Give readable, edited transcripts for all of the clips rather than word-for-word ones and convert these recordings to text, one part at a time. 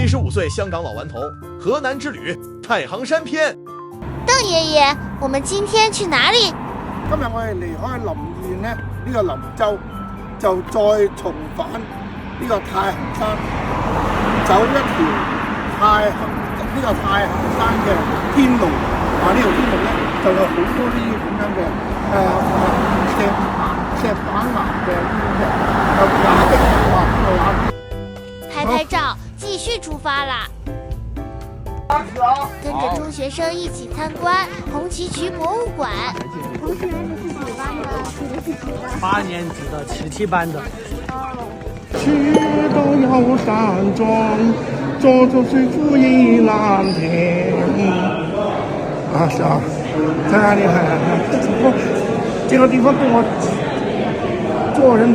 75歲香港老頑童河南之旅太行山篇。鄧爺爺，我們今天去哪裡？今日我哋離開林縣咧，呢個林州就再重返呢個太行山，走一條太行山嘅天路。呢條天路咧就有好多呢啲咁樣嘅石板岩嘅呢啲嘅拍照，繼續出發啦！跟着中學生一起參觀紅旗渠博物館。同學你是幾班的？是幾班？8年級的7班的。去到藥山莊，坐着水煮一藍天。是啊，太厲害了！這個地方對我做人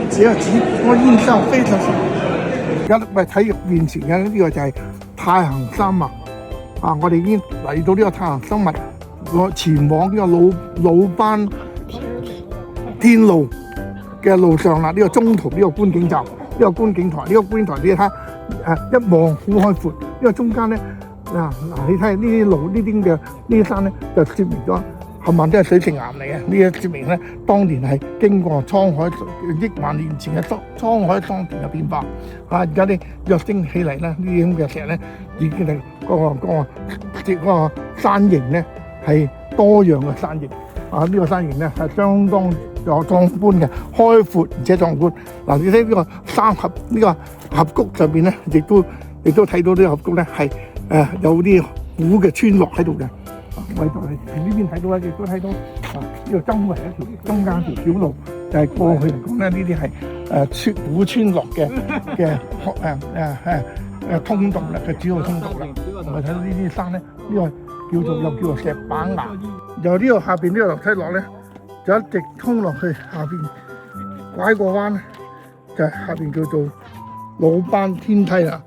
我印象非常深。而家咪睇面前嘅呢個就係太行山脈我哋已經嚟到呢個太行山脈，我前往呢個魯班天路嘅路上啦。呢個中途呢個觀景站，呢個觀景台，呢個觀景台你睇一望好開闊。呢個中間咧你睇呢啲路呢啲嘅呢啲山咧，就説明咗冚唪唥都係水成岩嚟嘅。呢個説明咧，當年係經過滄海億萬年前嘅滄海桑田嘅變化。而家咧躍升起嚟咧，呢啲咁嘅石咧，已經係嗰個山形咧係多樣嘅山形。呢個山形咧係相當有壯觀嘅，開闊而且壯觀。你睇呢個三峽呢個峽谷上邊咧，亦都睇到呢個峽谷咧係有啲古嘅村落喺度嘅。我哋呢邊睇到咧，亦都睇到呢個周圍一條中間條小路，就係過去嚟講咧，呢啲係古村落嘅通道啦，嘅主要通道啦。我哋睇到呢啲山咧，呢個又叫做石板岩。由呢個下邊呢個樓梯落咧，就一直通落去下邊，拐個彎咧，就係下邊叫做魯班天梯啦。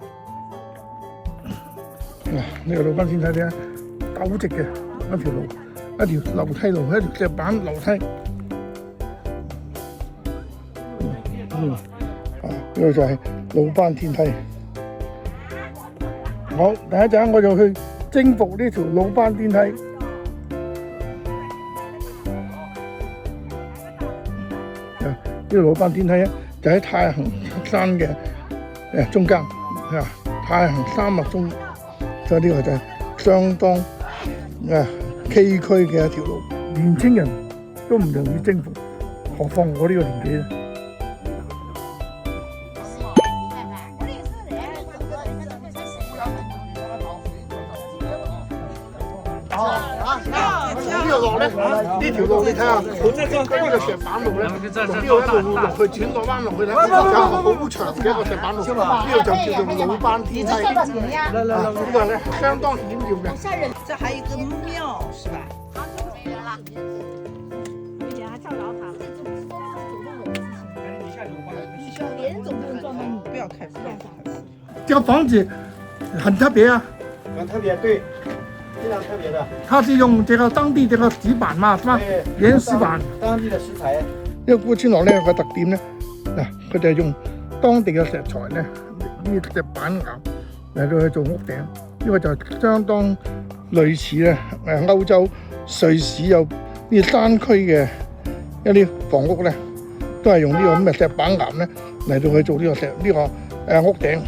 呢個魯班天梯咧，陡直嘅一條路，一條樓梯路，一條石板樓梯。呢個就係魯班天梯。好，第一陣我就去征服呢條魯班天梯。呢個魯班天梯咧，就喺太行山嘅中間，太行山脈中。所以呢個就係相當崎嶇嘅一條路，年青人都唔容易征服，何況我呢個年紀咧？呢個落咧，呢條路你睇下，呢個石板路咧，呢個一路落去轉個彎落去咧，有好長嘅一個石板路，呢個就叫做魯班天梯。呢個咧相當險要嘅。這還有一個廟，是吧？連總不能撞到你，不要開，不要開。這個房子很特別啊！很特別，對，非常特別的。它是用這個當地這個石板嘛，是吧？原石板。當地的石材。呢個古村落咧有個特點咧，佢就係用當地嘅石材咧，呢啲石板岩嚟到去做屋頂。呢個就相當類似咧歐洲瑞士有呢山區嘅一啲房屋咧，都係用呢個咁嘅石板岩咧嚟到去做呢個屋頂。